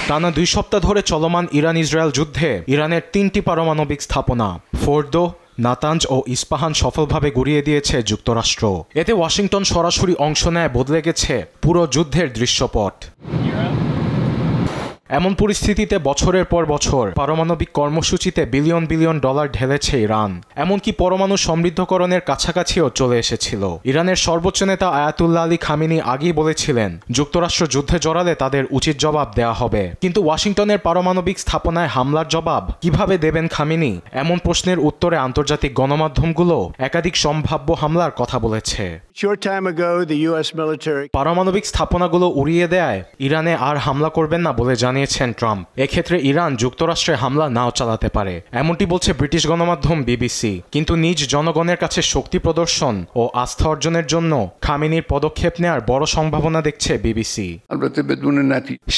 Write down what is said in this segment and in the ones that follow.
টানা 2 সপ্তাহ ধরে চলমান ইরান ইসরায়েল যুদ্ধে ইরানের 3টি পারমাণবিক স্থাপনা ফোর্দো, নাতাঞ্জ ও ইস্পাহান সফলভাবে গুড়িয়ে দিয়েছে যুক্তরাষ্ট্র। এতে ওয়াশিংটন সরাসরি অংশ নেয় বদলে গেছে পুরো যুদ্ধের দৃশ্যপট। এমন পরিস্থিতিতে বছরের পর বছর পারমাণবিক কর্মসূচিতে বিলিয়ন বিলিয়ন ডলার ঢেলেছে ইরান, এমনকি পরমাণু সমৃদ্ধকরণের কাছাকাছিও চলে এসেছিল। ইরানের সর্বোচ্চ নেতা আয়াতুল্লাহ আলী খামেনি আগেই বলেছিলেন যুক্তরাষ্ট্র যুদ্ধে জড়ালে তাদের উচিত জবাব দেয়া হবে। কিন্তু ওয়াশিংটনের পারমাণবিক স্থাপনায় হামলার জবাব কিভাবে দেবেন খামেনি? এমন প্রশ্নের উত্তরে আন্তর্জাতিক গণমাধ্যমগুলো একাধিক সম্ভাব্য হামলার কথা বলেছে। পারমাণবিক স্থাপনাগুলো উড়িয়ে দেয় ইরানে আর হামলা করবেন না বলে জানিয়েছেন ট্রাম্প। এক্ষেত্রে ইরান যুক্তরাষ্ট্রে হামলা নাও চালাতে পারে, এমনটি বলছে ব্রিটিশ গণমাধ্যম বিবিসি। কিন্তু নিজ জনগণের কাছে শক্তি প্রদর্শন ও আস্থা অর্জনের জন্য খামেনির পদক্ষেপ নেওয়ার বড় সম্ভাবনা দেখছে বিবিসি।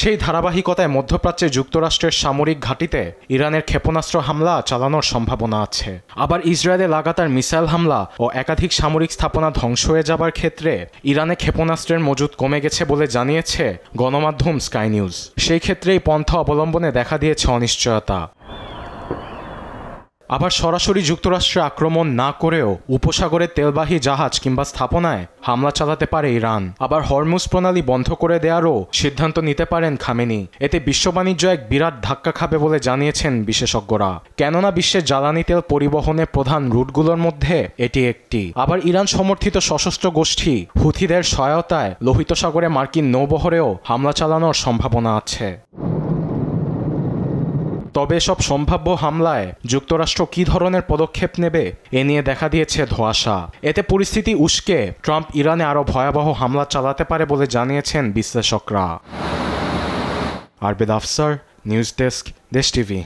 সেই ধারাবাহিকতায় মধ্যপ্রাচ্যে যুক্তরাষ্ট্রের সামরিক ঘাঁটিতে ইরানের ক্ষেপণাস্ত্র হামলা চালানোর সম্ভাবনা আছে। আবার ইসরায়েলে লাগাতার মিসাইল হামলা ও একাধিক সামরিক স্থাপনা ধ্বংস হয়ে যাবার ক্ষেত্রে ইরানে ক্ষেপণাস্ত্রের মজুদ কমে গেছে বলে জানিয়েছে গণমাধ্যম স্কাই নিউজ। সেই ক্ষেত্রে এই পন্থা অবলম্বনে দেখা দিয়েছে অনিশ্চয়তা। আবার সরাসরি যুক্তরাষ্ট্রে আক্রমণ না করেও উপসাগরে তেলবাহী জাহাজ কিংবা স্থাপনায় হামলা চালাতে পারে ইরান। আবার হরমুজ প্রণালী বন্ধ করে দেওয়ারও সিদ্ধান্ত নিতে পারেন খামেনি। এতে বিশ্ব বাণিজ্য এক বিরাট ধাক্কা খাবে বলে জানিয়েছেন বিশেষজ্ঞরা, কেননা বিশ্বের জ্বালানি তেল পরিবহনের প্রধান রুটগুলোর মধ্যে এটি একটি। আবার ইরান সমর্থিত সশস্ত্র গোষ্ঠী হুথিদের সহায়তায় লোহিত সাগরে মার্কিন নৌবহরেও হামলা চালানোর সম্ভাবনা আছে। তবে সব সম্ভাব্য হামলায় যুক্তরাষ্ট্র কী ধরনের পদক্ষেপ নেবে এ নিয়ে দেখা দিয়েছে ধোঁয়াশা। এতে পরিস্থিতি উস্কে ট্রাম্প ইরানে আরও ভয়াবহ হামলা চালাতে পারে বলে জানিয়েছেন বিশ্লেষকরা। আরবেদ আফসার, নিউজ ডেস্ক, দেশ টিভি।